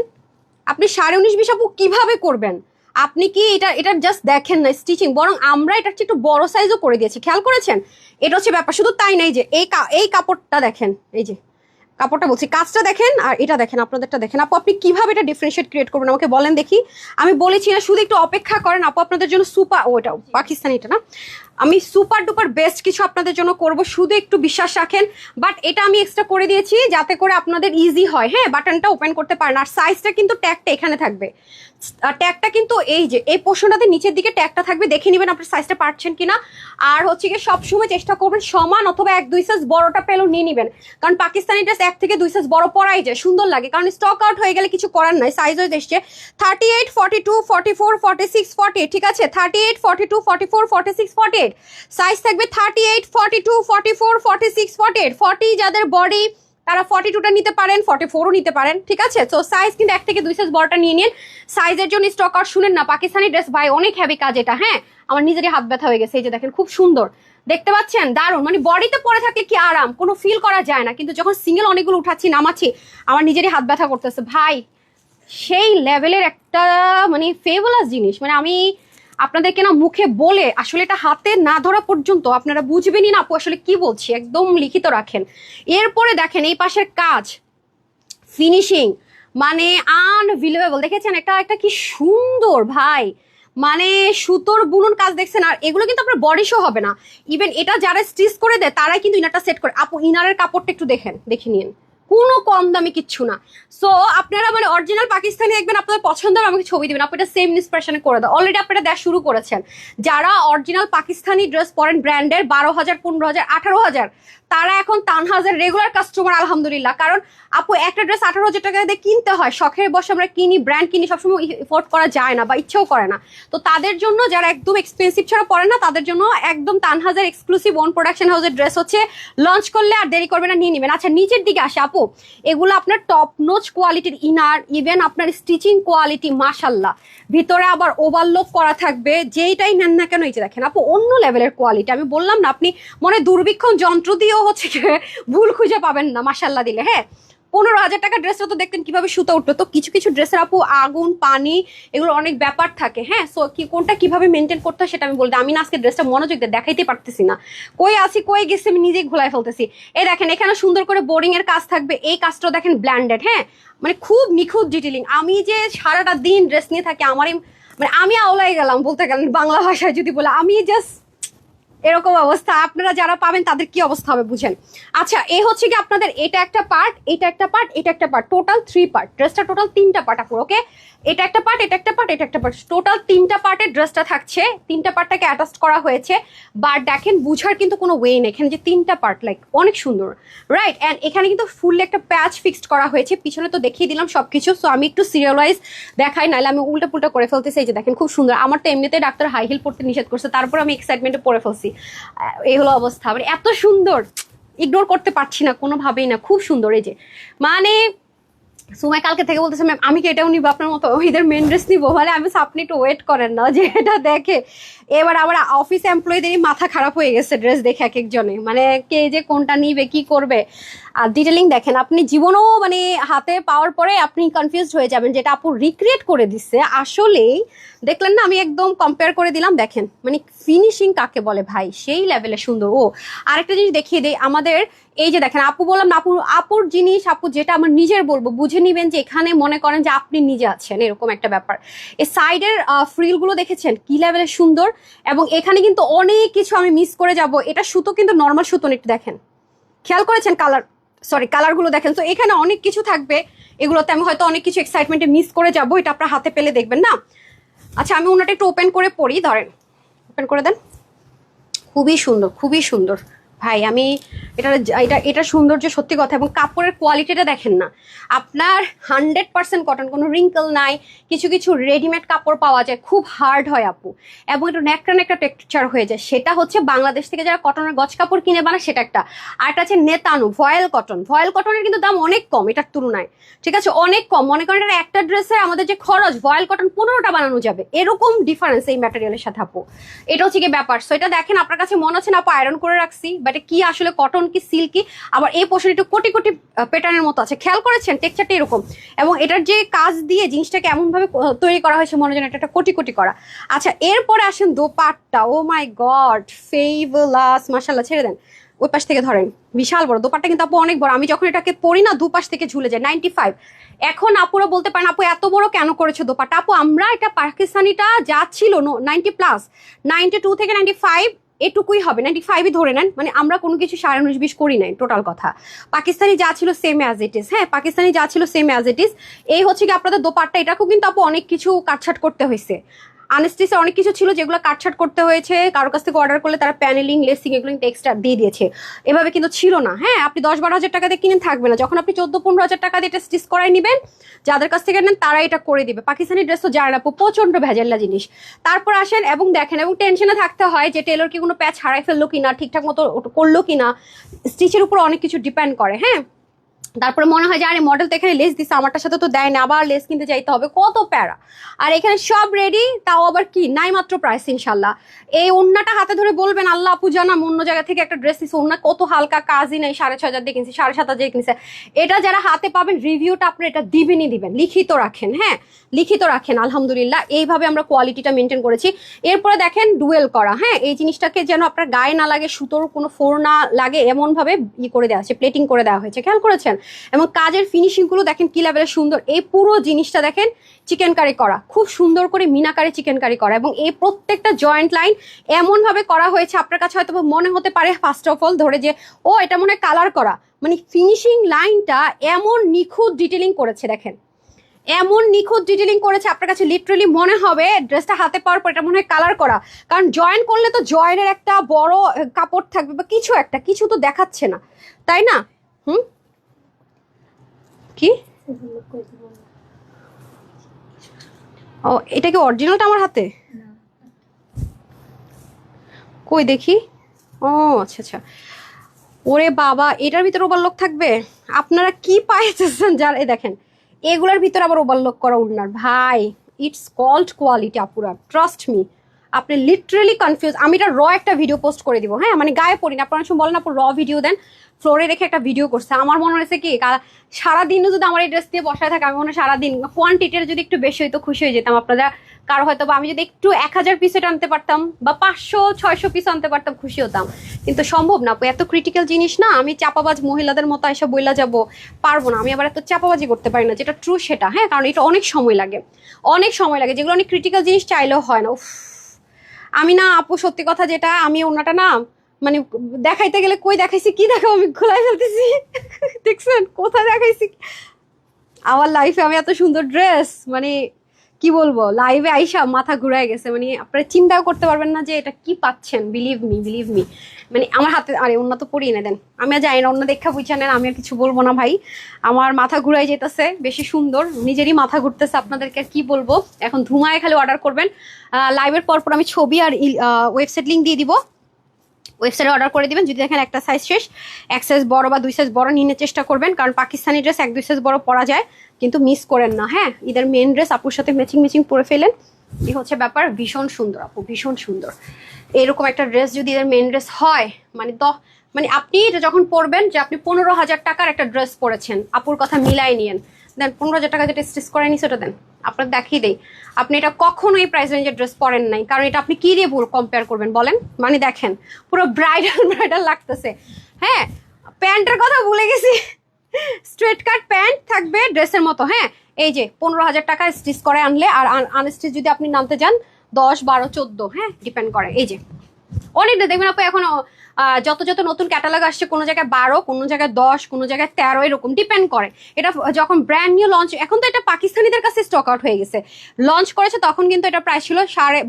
আপনি 19.5-20 আপু কিভাবে করবেন? আপনি কি এটা জাস্ট দেখেন না স্টিচিং, বরং আমরা এটা একটু বড় সাইজও করে দিয়েছি, খেয়াল করেছেন? এটা হচ্ছে ব্যাপার। শুধু তাই নাই, যে এই কাপড়টা দেখেন, এই যে কাপড়টা বলছি, কাজটা দেখেন, আর এটা দেখেন, আপনাদেরটা দেখেন। আপু আপনি কিভাবে এটা ডিফারেন্সিয়েট ক্রিয়েট করবেন আমাকে বলেন দেখি। আমি বলেছি না, শুধু একটু অপেক্ষা করেন আপু, আপনাদের জন্য সুপার, ওটা পাকিস্তানিটা না, আমি সুপার ডুপার বেস্ট কিছু আপনাদের জন্য করব, শুধু একটু বিশ্বাস রাখেন। বাট এটা আমি এক্সট্রা করে দিয়েছি যাতে করে আপনাদের ইজি হয়, হ্যাঁ, বাটনটা ওপেন করতে পারেন। আর সাইজটা কিন্তু ট্যাগটা এখানে থাকবে, ট্যাগটা কিন্তু এই যে এই পোর্শনটাতে নিচের দিকে ট্যাগটা থাকবে, দেখে নেবেন আপনার সাইজটা পারছেন কিনা। আর হচ্ছে গিয়ে সবসময় চেষ্টা করবেন সমান অথবা 1-2 সাইজ বড়টা পেলেও নিয়ে নেবেন, কারণ পাকিস্তানি ড্রেস 1 থেকে 2 সাইজ বড় পরাই যায়, সুন্দর লাগে, কারণ স্টক আউট হয়ে গেলে কিছু করার নাই। সাইজ হয়ে এসছে 38, 42, 44, 46, 48, ঠিক আছে। 38, 42, 44, 46, 48 সাইজ থাকবে। 38, 42, 44, 46, 48, 40 যাদের বডি তারা 42টা নিতে পারেন, 44ও নিতে পারেন, ঠিক আছে। তো সাইজ কিন্তু 1 থেকে 2 সাইজ বড়টা নিয়ে নিন। সাইজের জন্য স্টক আউট শুনেন না, পাকিস্তানি ড্রেস ভাই অনেক হেভি কাজ এটা, হ্যাঁ, আমার নিজেরই হাত ব্যথা হয়ে গেছে। এই যে দেখেন খুব সুন্দর, দেখতে পাচ্ছেন, দারুণ, মানে বডিতে পরে থাকলে কি আরাম, কোনো ফিল করা যায় না, কিন্তু যখন সিঙ্গেল অনেকগুলো উঠাচ্ছি নামাচ্ছি আমার নিজেরই হাত ব্যথা করতেছে ভাই। সেই লেভেলের একটা মানে ফেভারাস জিনিস, মানে আমি আপনাদেরকে না মুখে বলে আসলে এটা হাতে না ধরা পর্যন্ত আপনারা বুঝবেনই না আপু আসলে কি বলছি, একদম লিখিত রাখেন। এরপরে দেখেন এই পাশের কাজ, ফিনিশিং মানে আনবিলিভেবল, দেখেছেন এটা একটা কি সুন্দর ভাই, মানে সুতোর বুনন কাজ দেখছেন। আর এগুলো কিন্তু আপনার বডি শো হবে না, ইভেন এটা যারা স্টিচ করে দেয় তারাই কিন্তু ইনারটা সেট করে। আপু ইনারের কাপড়টা একটু দেখেন, দেখে নিন, কোনো কম দামি কিচ্ছু না। সো আপনারা মানে অরিজিনাল পাকিস্তানি দেখবেন, আপনাদের পছন্দ হবে আমাকে ছবি দিবেন, আপনি এটা সেম ইন্সপিরেশনে করে দাও। অলরেডি আপনারা দেওয়া শুরু করেছেন, যারা অরিজিনাল পাকিস্তানি ড্রেস পরেন ব্র্যান্ডের 12,000, 15,000, 18,000, তারা এখন তানহাজের রেগুলার কাস্টমার আলহামদুলিল্লাহ। কারণ আপু একটা ড্রেস 18,000 টাকা দিয়ে কিনতে হয়, শখের বসে আমরা কিনি, ব্র্যান্ড কিনি, সবসময় এফোর্ড করা যায় না বা ইচ্ছেও করে না। তো তাদের জন্য যারা একদম এক্সপেন্সিভ ছাড়া পড়ে না, তাদের জন্য একদম তানহাজের এক্সক্লুসিভ ওন প্রোডাকশন হাউসের ড্রেস হচ্ছে লঞ্চ করলে আর দেরি করবে না, নিয়ে নেবেন। আচ্ছা নিচের দিকে আসে আপু, এগুলো আপনার টপ নোচ কোয়ালিটির ইনার, ইভেন আপনার স্টিচিং কোয়ালিটি মাশাল্লাহ, ভিতরে আবার ওভারলোক করা থাকবে, যেইটাই নেন না কেন। এই যে দেখেন আপু অন্য লেভেলের কোয়ালিটি, আমি বললাম না আপনি মনে দূরবীক্ষণ যন্ত্র দিয়েও হচ্ছে ভুল খুঁজে পাবেন না মাশাল্লাহ দিলে, হ্যাঁ। 15,000 টাকার ড্রেসটা তো দেখতেন কিভাবে সুতা উঠলো। তো কিছু কিছু ড্রেসের আপু আগুন পানি এগুলো অনেক ব্যাপার থাকে, হ্যাঁ। সো কি কোনটা কিভাবে মেনটেন করতে হয় সেটা আমি বলতে, আমি না আজকে ড্রেসটা মনোযোগ দিয়ে দেখাইতে পারতেছি না, কই আসি কই গেছি আমি নিজেই ঘোলায় ফেলতেছি। এই দেখেন এখানে সুন্দর করে বোরিং এর কাজ থাকবে, এই কাজটাও দেখেন ব্ল্যান্ডেড, হ্যাঁ, মানে খুব নিখুঁত ডিটেলিং। আমি যে সারাটা দিন ড্রেস নিয়ে থাকি আমারই মানে আমি আওলাই গেলাম বলতে গেলেন বাংলা ভাষায় যদি বলে, আমি জাস্ট এরকম অবস্থা। আপনারা যারা পাবেন তাদের কি অবস্থা হবে বুঝেন। আচ্ছা এই হচ্ছে কি আপনাদের এটা একটা পার্ট, এটা একটা পার্ট, এটা একটা পার্ট, টোটাল 3 পার্ট, ড্রেসটা টোটাল 3টা পার্ট আপুর, ওকে। এটা একটা পার্ট, এটা একটা পার্ট, এটা একটা পার্ট, টোটাল 3টা পার্টের ড্রেসটা থাকছে, 3টা পার্টটাকে অ্যাটাচ করা হয়েছে। বাট দেখেন বুঝার কিন্তু কোনো ওয়ে নেই, এখানে যে 3টা পার্ট লাইক অনেক সুন্দর, রাইট। অ্যান্ড এখানে কিন্তু ফুল একটা প্যাচ ফিক্সড করা হয়েছে, পিছনে তো দেখিয়ে দিলাম সবকিছু। সো আমি একটু সিরিয়াল ওয়াইজ দেখাই, নাহলে আমি উল্টা পুল্টা করে ফেলতেছি। এই যে দেখেন খুব সুন্দর, আমার তো এমনিতে ডাক্তার হাই হিল পড়তে নিষেধ করছে, তারপর আমি এক্সাইটমেন্টে পরে ফেলছি, এই হলো অবস্থা। মানে এত সুন্দর ইগনোর করতে পারছি না কোনোভাবেই না, খুব সুন্দর। এই যে মানে সুমাই কালকে থেকে বলতেছে ম্যাম আমি কি এটাও নিবো আপনার মতো, ঈদের মেন ড্রেস নিবো, মানে আমি আপনি একটু ওয়েট করেন না যে এটা দেখে। এবার আবার অফিস এমপ্লয়ীদেরই মাথা খারাপ হয়ে গেছে ড্রেস দেখে এক একজনে, মানে কে যে কোনটা নিবে কি করবে। আর ডিটেলিং দেখেন, আপনি জীবনও মানে হাতে পাওয়ার পরে আপনি কনফিউজড হয়ে যাবেন যেটা আপু রিক্রিয়েট করে দিচ্ছে আসলেই। দেখলেন না আমি একদম কম্পেয়ার করে দিলাম, দেখেন মানে ফিনিশিং কাকে বলে ভাই, সেই লেভেলে সুন্দর। ও আরেকটা জিনিস দেখিয়ে দেই আমাদের, এই যে দেখেন আপু বললাম না আপুর জিনিস, আপু যেটা আমার নিজের বলবো বুঝে বুঝে নিবেন যে এখানে মনে করেন যে আপনি নিজে আছেন, এরকম একটা ব্যাপার। এই সাইডের ফ্রিলগুলো দেখেছেন কি লেভেলের সুন্দর, এবং এখানে কিন্তু অনেক কিছু আমি মিস করে যাব। এটা সুতো কিন্তু নর্মাল সুতো, একটু দেখেন, খেয়াল করেছেন কালারগুলো দেখেন। তো এখানে অনেক কিছু থাকবে, এগুলোতে আমি হয়তো অনেক কিছু এক্সাইটমেন্টে মিস করে যাব, এটা আপনার হাতে পেলে দেখবেন না। আচ্ছা, আমি ওনাটা একটু ওপেন করে পড়ি, ধরেন ওপেন করে দেন। খুবই সুন্দর, খুবই সুন্দর ভাই। আমি এটা সৌন্দর্য সত্যি কথা। এবং কাপড়ের কোয়ালিটিটা দেখেন না আপনার, 100% কটন, কোনো রিঙ্কল নাই। কিছু কিছু রেডিমেড কাপড় পাওয়া যায়, খুব হার্ড হয় আপু, এবং একটু ন্যাকড়া ন্যাকড়া টেক্সচার হয়ে যায়। সেটা হচ্ছে বাংলাদেশ থেকে যারা কটনের গজ কাপড় কিনে বানায় সেটা একটা। আর একটা আছে নেতানু ভয়েল কটন। ভয়েল কটনের কিন্তু দাম অনেক কম এটার তুলনায়, ঠিক আছে, অনেক কম। মনে করেন এটা একটা ড্রেসে আমাদের যে খরচ, ভয়েল কটন 15টা বানানো যাবে, এরকম ডিফারেন্স এই ম্যাটেরিয়ালের সাথে আপু। এটা হচ্ছে কি ব্যাপার। সো এটা দেখেন, আপনার কাছে মনে হচ্ছে না আপু আয়রন করে রাখছি, বাট কি আসলে কটন কি সিল্কি। আবার এই পোর্শন একটু কোটি কোটি প্যাটার্নের মতো আছে, খেয়াল করেছেন টেক্সচারটা এরকম। এবং এটার যে কাজ দিয়ে জিনিসটাকে এমন ভাবে তৈরি করা হয়েছে মনে হয় এটা কোটি কোটি করা। আচ্ছা, এরপরে আসেন দোপাট্টা। ও মাই গড, ফেভালাস, মাশাআল্লাহ। ছেড়ে দেন, ওই পাশ থেকে ধরেন, বিশাল বড় দোপাট্টা কিন্তু আপু, অনেক বড়। আমি যখন এটাকে পরি না দুপাশ থেকে ঝুলে যায়। 95। এখন আপুরা বলতে পারেন আপু এত বড় কেন করেছো দোপাট্টা। আপু আমরা এটা পাকিস্তানিটা যা ছিল 90+, 92 থেকে 95 এটুকুই হবে, 95ই ধরে নেন। মানে আমরা কোনো কিছু 19.5 করি নাই, টোটাল কথা। পাকিস্তানি যা ছিল সেম অ্যাজ ইট ইজ। হ্যাঁ, পাকিস্তানি যা ছিল সেম অ্যাজ ইট ইজ। এই হচ্ছে কি আপনাদের দোপাট্টা, এটাকেও কিন্তু আপু অনেক কিছু কাটছাট করতে হয়েছে। আনস্টিচে অনেক কিছু ছিল যেগুলো কাটছাট করতে হয়েছে। কারোর কাছ থেকে অর্ডার করলে তারা প্যানেলিং, লেসিং এগুলো এক্সট্রা দিয়ে দিয়েছে। এভাবে কিন্তু ছিল না। হ্যাঁ, আপনি 10-12 হাজার টাকা দিয়ে কিনে থাকবে না, যখন আপনি 14-15 হাজার টাকা দিয়ে এটা স্টিচ করাই নেবেন, যাদের কাছ থেকে নেন তারা এটা করে দিবে। পাকিস্তানি ড্রেস তো জানেন আপু প্রচন্ড ভেজাল্লা জিনিস। তারপর আসেন এবং দেখেন, এবং টেনশনে থাকতে হয় যে টেলর কি কোনো প্যাচ হারাই ফেললো কিনা, ঠিকঠাক মতো করলো কিনা, স্টিচের উপর অনেক কিছু ডিপেন্ড করে। হ্যাঁ, তারপরে মনে হয় যে আরে মডেল তো এখানে লেস দিচ্ছে, আমারটার সাথে তো দেয় না, আবার লেস কিনতে যাইতে হবে, কত প্যারা। আর এখানে সব রেডি, তাও আবার কি নাই মাত্র প্রাইস ইনশাল্লাহ। এই ওন্নাটা হাতে ধরে বলবেন আল্লাহ আপু জানাম অন্য জায়গা থেকে একটা ড্রেস দিচ্ছে, ওন্না কত হালকা, কাজই নেই, 6,500 দিয়ে কিনছি, 7,500 দিয়ে কিনছে। এটা যারা হাতে পাবেন রিভিউটা আপনি এটা দিবেনই দিবেন, লিখিত রাখেন। হ্যাঁ, লিখিত রাখেন। আলহামদুলিল্লাহ, এইভাবে আমরা কোয়ালিটিটা মেনটেন করেছি। এরপরে দেখেন ডুয়েল করা। হ্যাঁ, এই জিনিসটাকে যেন আপনার গায়ে না লাগে, সুতোর কোনো ফোর না লাগে, এমন ভাবে করে দেওয়া হয়েছে, প্লেটিং করে দেওয়া হয়েছে, খেয়াল করেছেন। এবং কাজের ফিনিশিং গুলো দেখেন কি লেভেলের সুন্দর। এই পুরো জিনিসটা দেখেন চিকেন কারি করা, খুব সুন্দর করে মিনাকারি চিকেন কারি করা। এবং এই প্রত্যেকটা জয়েন্ট লাইন এমন ভাবে করা হয়েছে, আপনার কাছে হয়তো মনে হতে পারে ফার্স্ট অফ অল ধরে যে ও এটা মনে হয় কালার করা, মানে ফিনিশিং লাইনটা এমন নিখুঁত ডিটেলিং করেছে, দেখেন এমন নিখুঁত ডিটেলিং করেছে, আপনার কাছে লিটারালি মনে হবে ড্রেসটা হাতে পাওয়ার পর এটা মনে হয় কালার করা। কারণ জয়েন করলে তো জয়েনের একটা বড় কাপড় থাকবে বা কিছু একটা, কিছু তো দেখাচ্ছে না, তাই না? কি ও, এটা কি অরিজিনালটা আমার হাতে? কই দেখি। ও আচ্ছা আচ্ছা, ওরে বাবা, এটার ভিতরে ওভারলক থাকবে? আপনারা কি পাইতেছেন যার, এই দেখেন এগুলোর ভিতরে আবার ওভারলক করা উন্নার ভাই। ইটস কল্ড কোয়ালিটি আপুরা, ট্রাস্ট মি। আপনি লিটারেলি কনফিউজ। আমি এটা র একটা ভিডিও পোস্ট করে দিব। হ্যাঁ, মানে গায়ে পড়ি না, আপনারা সময় বলেন আপু র ভিডিও দেন, ফ্লোরে রেখে একটা ভিডিও করছে। আমার মনে হয়েছে কি সারাদিনও যদি আমার এই ড্রেস দিয়ে বসায় থাকে, আমি মনে হয় সারাদিন কোয়ান্টিটির যদি একটু বেশি হইতো খুশি হয়ে যেতাম। আপনারা কারো হয়তো বা আমি যদি একটু 1000 পিস এটা আনতে পারতাম বা 500-600 পিস আনতে পারতাম, খুশি হতাম। কিন্তু সম্ভব না, এত ক্রিটিক্যাল জিনিস না। আমি চাপাবাজ মহিলাদের মতো এসব বইলা যাব পারবো না। আমি আবার এত চাপাবাজি করতে পারি না, যেটা ট্রু সেটা। হ্যাঁ, কারণ এটা অনেক সময় লাগে, অনেক সময় লাগে, যেগুলো অনেক ক্রিটিক্যাল জিনিস চাইলেও হয় না। আমি না আপু সত্যি কথা যেটা, আমি ওনাটা না মানে দেখাইতে গেলে কই দেখাইছি, কি দেখাবো, আমি খোলাই ফেলতেছি। দেখছেন কোথায় দেখাইছি আমার লাইফে আমি এত সুন্দর ড্রেস, মানে কি বলবো, লাইভে আইসা মাথা ঘুরায় গেছে। মানে আপনারা চিন্তাও করতে পারবেন না যে এটা কি পাচ্ছেন। বিলিভ মি, মানে আমার হাতে, আরে অন্য তো পরিয়ে না দেন, আমি আর যাই না, অন্য দেখা বুঝা নেন, আমি আর কিছু বলবো না ভাই। আমার মাথা ঘুরাই যেতেছে, বেশি সুন্দর, নিজেরই মাথা ঘুরতেছে, আপনাদেরকে আর কি বলবো। এখন ধুমায় খালি অর্ডার করবেন। লাইভের পরপর আমি ছবি আর ওয়েবসাইট লিঙ্ক দিয়ে দিব, ওয়েবসাইটে অর্ডার করে দিবেন। যদি দেখেন একটা সাইজ শেষ, এক সাইজ বড় বা 2 সাইজ বড় নিয়ে চেষ্টা করবেন, কারণ পাকিস্তানি ড্রেস 1-2 সাইজ বড় পরা যায়, কিন্তু মিস করেন না। হ্যাঁ, ঈদের মেন ড্রেস আপুর সাথে ম্যাচিং পরে ফেলেন, এই হচ্ছে ব্যাপার। ভীষণ সুন্দর আপু, ভীষণ সুন্দর। এরকম একটা ড্রেস যদি ঈদের মেন ড্রেস হয়, মানে আপনি এটা যখন পরবেন যে আপনি 15,000 টাকার একটা ড্রেস পরেছেন, আপুর কথা মিলাই নিয়েন, দেন 15,000 টাকা যেটা স্টিচ করে নিছে ওটা দেন, আপনার দেখিয়ে দেই। আপনি এটা কখনো এই প্রাইস রেঞ্জের ড্রেস পরেন নাই, কারণ এটা আপনি কি দিয়ে কম্পেয়ার করবেন বলেন? মানে দেখেন পুরো ব্রাইডাল লাগতেছে। হ্যাঁ, প্যান্টের কথা ভুলে গেছি, স্ট্রেট কাট প্যান্ট থাকবে ড্রেসের মতো। হ্যাঁ, এই যে 15,000 টাকা স্টিচ করে আনলে, আর আনস্টিচ যদি আপনি নামতে যান 10, 12, 14, হ্যাঁ ডিপেন্ড করে। এই যে অনেকটা দেখবেন আপু এখনো যত যত নতুন ক্যাটালগ আসছে, কোনো জায়গায় 12, কোনো জায়গায় 10, কোনো জায়গায় 13, এরকম ডিপেন্ড করে। এটা যখন ব্র্যান্ড নিউ লঞ্চ, এখন তো এটা পাকিস্তানিদের কাছে স্টক আউট হয়ে গেছে, লঞ্চ করেছে তখন কিন্তু এটা প্রাইস ছিল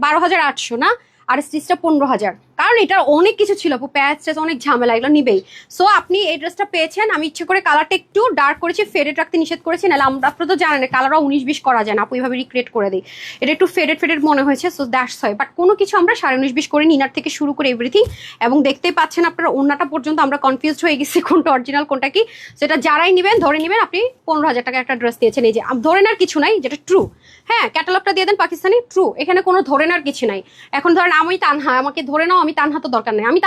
12,800 না, আর স্টিচটা 15,000, কারণ এটার অনেক কিছু ছিল আপু, প্যাচ ট্যাচ অনেক ঝামেলা, এগুলো নিবেই। সো আপনি এই ড্রেসটা পেয়েছেন, আমি ইচ্ছে করে কালারটা একটু ডার্ক করেছি, ফেডেড রাখতে নিষেধ করেছি, নাহলে আপনারা তো জানেন কালারও 19-20 করা যায় না আপু, এইভাবে রিক্রিয়েট করে দিই, এটা একটু ফেডেড ফেডেড মনে হয়েছে, সো দ্যাটস হয়। বাট কোনো কিছু আমরা 19.5-20 করে ইনার থেকে শুরু করে এভরিথিং, এবং দেখতেই পাচ্ছেন আপনারা ওড়নাটা পর্যন্ত আমরা কনফিউজড হয়ে গেছি কোনটা অরিজিনাল কোনটা কি। সেটা যারাই নেবেন ধরে নেবেন আপনি 15,000 টাকা একটা ড্রেস দিয়েছেন। এই যে ধরে নেওয়ার কিছু নাই, যেটা ট্রু। হ্যাঁ, ক্যাটালগটা দিয়ে দেন পাকিস্তানি, ট্রু, এখানে কোনো ধরে নেওয়ার কিছু নাই। এখন ধরেন আমি তানহা, আমাকে ধরে নাও, আমি তানহা তো দরকার নেই, আমি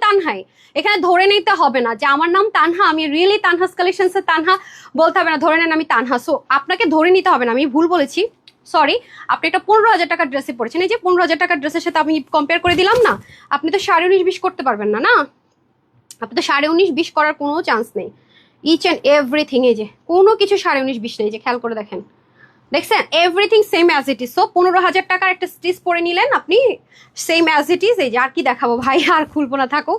তানহাই, এখানে ধরে নিতে হবে না যে আমার নাম তানহা, আমি রিয়েলি তানহাস কালেকশনসের তানহা বলতে হবে না, ধরে নেন আমি তানহা। সো আপনাকে ধরে নিতে হবে না, আমি ভুল বলেছি, সরি। আপনি এটা 15,000 টাকার ড্রেসে পড়েছেন, এই যে 15,000 টাকার ড্রেসের সাথে আমি কম্পেয়ার করে দিলাম না, আপনি তো 19.5-20 করতে পারবেন না, না আপনি তো 19.5-20 করার কোনো চান্স নেই। ইচ অ্যান্ড এভরিথিং, এই যে কোনো কিছু 19.5-20 নেই, যে খেয়াল করে দেখেন, দেখছেন everything same as it is. So 15,000 টাকার একটা স্টিচ পরে নিলেন আপনি, সেম অ্যাজ ইট ইজ। এই যে আর কি দেখাবো ভাই, আর খুলবো না, থাকো।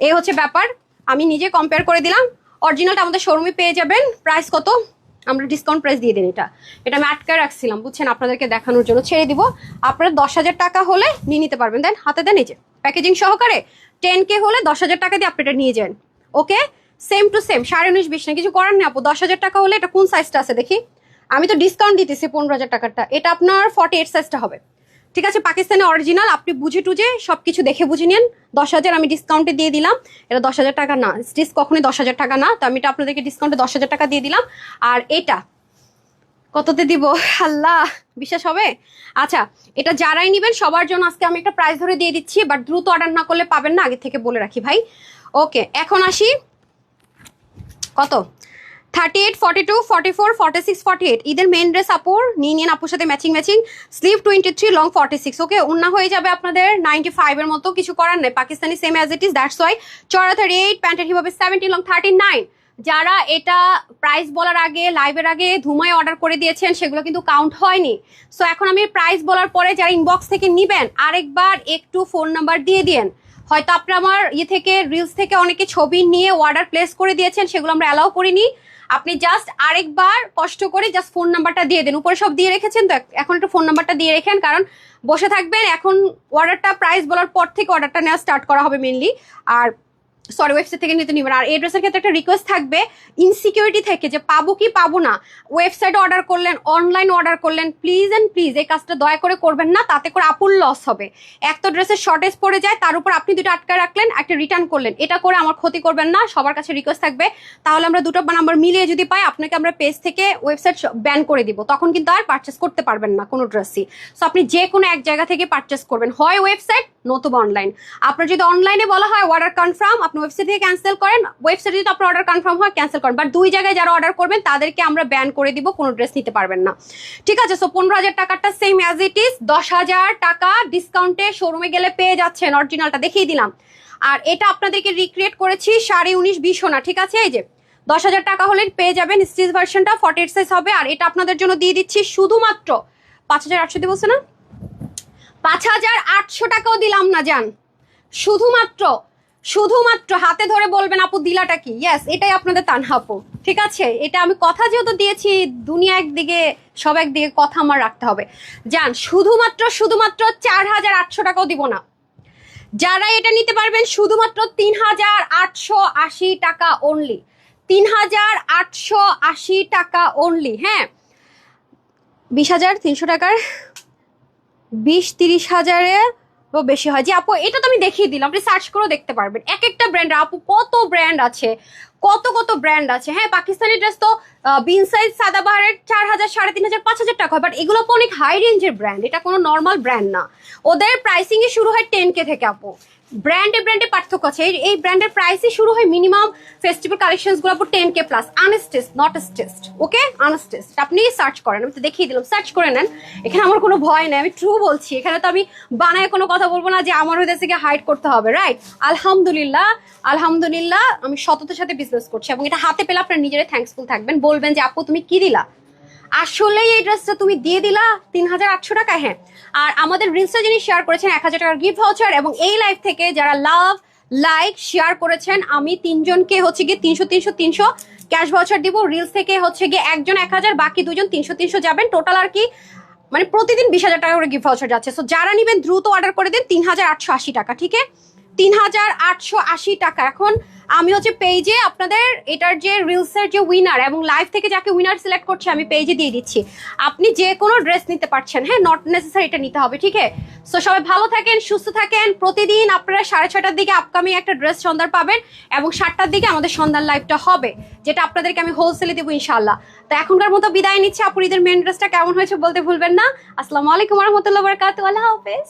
এই হচ্ছে ব্যাপার, আমি নিজে কম্পেয়ার করে দিলাম। অরিজিনালটা আমাদের শোরুমে পেয়ে যাবেন। প্রাইস কত? আমরা ডিসকাউন্ট প্রাইস দিয়ে দিন। এটা আমি আটকায় রাখছিলাম বুঝছেন, আপনাদেরকে দেখানোর জন্য ছেড়ে দিব। আপনার 10,000 টাকা হলে নিয়ে নিতে পারবেন, দেন হাতে দেন, এই যে প্যাকেজিং সহকারে 10K হলে 10,000 টাকা দিয়ে আপনি এটা নিয়ে যান। ওকে, সেম টু সেম 19.5-20 না, কিছু করার নেই আপু। 10,000 টাকা হলে এটা কোন সাইজটা আছে দেখি, আমি তো ডিসকাউন্ট দিতেছি 15,000 টাকারটা, এটা আপনার 48 সাইজটা হবে। ঠিক আছে, পাকিস্তানি অরিজিনাল, আপনি বুঝে টুঝে সবকিছু দেখে বুঝে নিন। 10,000 আমি ডিসকাউন্টে দিয়ে দিলাম, এটা 10,000 টাকা না, স্টিচ কখনোই 10,000 টাকা না, তো আমি এটা আপনাদেরকে ডিসকাউন্টে 10,000 টাকা দিয়ে দিলাম। আর এটা কততে দিব আল্লাহ, বিশ্বাস হবে? আচ্ছা, এটা যারাই নেবেন সবার জন্য আজকে আমি একটা প্রাইস ধরে দিয়ে দিচ্ছি, বাট দ্রুত অর্ডার না করলে পাবেন না, আগে থেকে বলে রাখি ভাই। ওকে, এখন আসি কত, 38, 42, 44, 46, 48 ঈদের মেন ড্রেস আপুর নিয়ে নিন, আপুর সাথে ম্যাচিং স্লিভ 23, লং 46। ওকে, ওন্না হয়ে যাবে আপনাদের 95 এর মতো, কিছু করার নেই, Pakistani same as it is, that's why. চড়া 38, প্যান্টের হিপ হবে 70, লং 39। যারা এটা প্রাইস বলার আগে, লাইভের আগে ধুমায় অর্ডার করে দিয়েছেন সেগুলো কিন্তু কাউন্ট হয়নি। সো এখন আমি প্রাইস বলার পরে যারা ইনবক্স থেকে নিবেন আরেকবার একটু ফোন নাম্বার দিয়ে দিন। হয়তো আপনি আমার থেকে রিলস থেকে অনেকে ছবি নিয়ে অর্ডার প্লেস করে দিয়েছেন, সেগুলো আমরা অ্যালাউ করিনি। আপনি জাস্ট আরেকবার কষ্ট করে জাস্ট ফোন নাম্বারটা দিয়ে দেন, উপরে সব দিয়ে রেখেছেন তো, এখন একটু ফোন নাম্বারটা দিয়ে রেখেন, কারণ বসে থাকবেন এখন অর্ডারটা প্রাইস বলার পর থেকে অর্ডারটা নেওয়া স্টার্ট করা হবে মেনলি। আর সরি, ওয়েবসাইট থেকে নিতে নিবেন। আর এই ড্রেসের ক্ষেত্রে একটা রিকোয়েস্ট থাকবে, ইনসিকিউরিটি থেকে যে পাবো কি পাবো না, ওয়েবসাইটে অর্ডার করলেন, অনলাইন অর্ডার করলেন, প্লিজ অ্যান্ড প্লিজ এই কাজটা দয়া করে করবেন না, তাতে করে আপুর লস হবে। এক তো ড্রেসের শর্টেজ পড়ে যায়, তার উপর আপনি দুটো আটকায় রাখলেন, একটা রিটার্ন করলেন, এটা করে আমার ক্ষতি করবেন না, সবার কাছে রিকোয়েস্ট থাকবে। তাহলে আমরা দুটো নাম্বার মিলিয়ে যদি পাই, আপনাকে আমরা পেজ থেকে ওয়েবসাইট ব্যান করে দিব, তখন কিন্তু আর পারচেস করতে পারবেন না কোনো ড্রেসই। সো আপনি যে কোনো এক জায়গা থেকে পারচেস করবেন, হয় ওয়েবসাইট নতুবা অনলাইন। আপনার যদি অনলাইনে বলা হয় অর্ডার কনফার্ম, আপনি ওয়েবসাইট থেকে ক্যান্সেল করেন, ওয়েবসাইটে যদি আপনার অর্ডার কনফার্ম হয় ক্যান্সেল করেন, বাট দুই জায়গায় যারা অর্ডার করবেন তাদেরকে আমরা ব্যান করে দিব, কোনো ড্রেস নিতে পারবেন না। ঠিক আছে, সো 15,000 টাকাটা সেম অ্যাজ ইট ইজ, 10,000 টাকা ডিসকাউন্টে শোরুমে গেলে পেয়ে যাচ্ছেন, অরিজিনালটা দেখিয়ে দিলাম। আর এটা আপনাদেরকে রিক্রিয়েট করেছি 19.5-20 না, ঠিক আছে। এই যে 10,000 টাকা হলে পেয়ে যাবেন স্টিচ ভার্সনটা, 48 সাইজ হবে। আর এটা আপনাদের জন্য দিয়ে দিচ্ছি শুধুমাত্র 5,800 দিয়ে, বলছে না 5,800 টাকাও দিলাম না জান, শুধুমাত্র হাতে ধরে বলবেন আপু দিলাটা কি। ইয়েস, এটাই আপনাদের তানহা আপু, ঠিক আছে। এটা আমি কথা যেহেতু দিয়েছি, দুনিয়া একদিকে সব একদিকে, কথা আমার রাখতে হবে জান। শুধুমাত্র 4,800 টাকাও দিব না। যারা এটা নিতে পারবেন শুধুমাত্র 3,880 টাকা অনলি, 3,880 টাকা অনলি। হ্যাঁ, 20,300 টাকার 20-30,000-এ বেশি হয়। যে আপু এটা তো আমি দেখিয়ে দিলাম, আপনি সার্চ করেও দেখতে পারবেন এক একটা ব্র্যান্ড। আপু কত ব্র্যান্ড আছে, কত ব্র্যান্ড আছে। হ্যাঁ, পাকিস্তানি ড্রেস তো বিন সাইজ সাদাবাহারের 4,000, 3,500, 5,000 টাকা হয়, বাট এগুলো তো অনেক হাই রেঞ্জের ব্র্যান্ড, এটা কোনো নর্মাল ব্র্যান্ড না। ওদের প্রাইসিং এ শুরু হয় 10K থেকে আপু, ব্র্যান্ডে ব্র্যান্ডে পার্থক্য আছে। এই ব্র্যান্ডের প্রাইসই শুরু হয় মিনিমাম ফেস্টিভ্যাল কালেকশনস গুলো 10K প্লাস, আনস্টেস্ট নট স্টেস্ট, ওকে আনস্টেস্ট। আপনি সার্চ করেন, আমি তো দেখিয়ে দিলাম, সার্চ করে নেন। এখানে আমার কোনো ভয় নেই, আমি ট্রু বলছি। এখানে তো আমি বানায় কোনো কথা বলবো না যে আমার হইতে থেকে হাইড করতে হবে, রাইট? আলহামদুলিল্লাহ, আলহামদুলিল্লাহ আমি সততার সাথে বিজনেস করছি, এবং এটা হাতে পেলে আপনার নিজেরাই থ্যাঙ্কসফুল থাকবেন, বলবেন যে আপু তুমি কি দিলা, আসলে এই ড্রেসটা তুমি দিয়ে দিলা 3800 টাকায়। হ্যাঁ, আর আমাদের রিলসটা যিনি শেয়ার করেছেন 1000 টাকার গিফট ভাউচার, এবং এই লাইভ থেকে যারা লাভ লাইক শেয়ার করেছেন আমি 3 জনকে হচ্ছে গিয়ে 300 ক্যাশ ভাউচার দিব। রিলস থেকে হচ্ছে গিয়ে একজন 1000, বাকি 2জন 300 যাবেন। টোটাল আর কি মানে প্রতিদিন 20,000 টাকা করে গিফট ভাউচার যাচ্ছে। সো যারা নিবেন দ্রুত অর্ডার করে দিন। 3880 টাকা, ঠিক আছে? 3880 টাকা। এখন আমি হচ্ছে পেজে আপনাদের এটার যে রিলসের যে উইনার এবং লাইভ থেকে যাকে উইনার সিলেক্ট করছে আমি পেজে দিয়ে দিচ্ছি। আপনি যে কোনো ড্রেস নিতে পারছেন, হ্যাঁ, নট নেসেসারি এটা নিতে হবে, ঠিক আছে? সো সবাই ভালো থাকেন, সুস্থ থাকেন। প্রতিদিন আপনারা 6:30টার দিকে আপকামিং একটা ড্রেস সন্ধ্যার পাবেন, এবং 7টার দিকে আমাদের সন্ধ্যার লাইভটা হবে, যেটা আপনাদেরকে আমি হোলসেলে দেবো ইনশাল্লাহ। তো এখনকার মতো বিদায় নিচ্ছি। আপুর ঈদের মেন ড্রেসটা কেমন হয়েছে বলতে ভুলবেন না। আসসালামু আলাইকুম ওয়া রাহমাতুল্লাহি ওয়া বারাকাতুহু। আল্লাহ হাফেজ।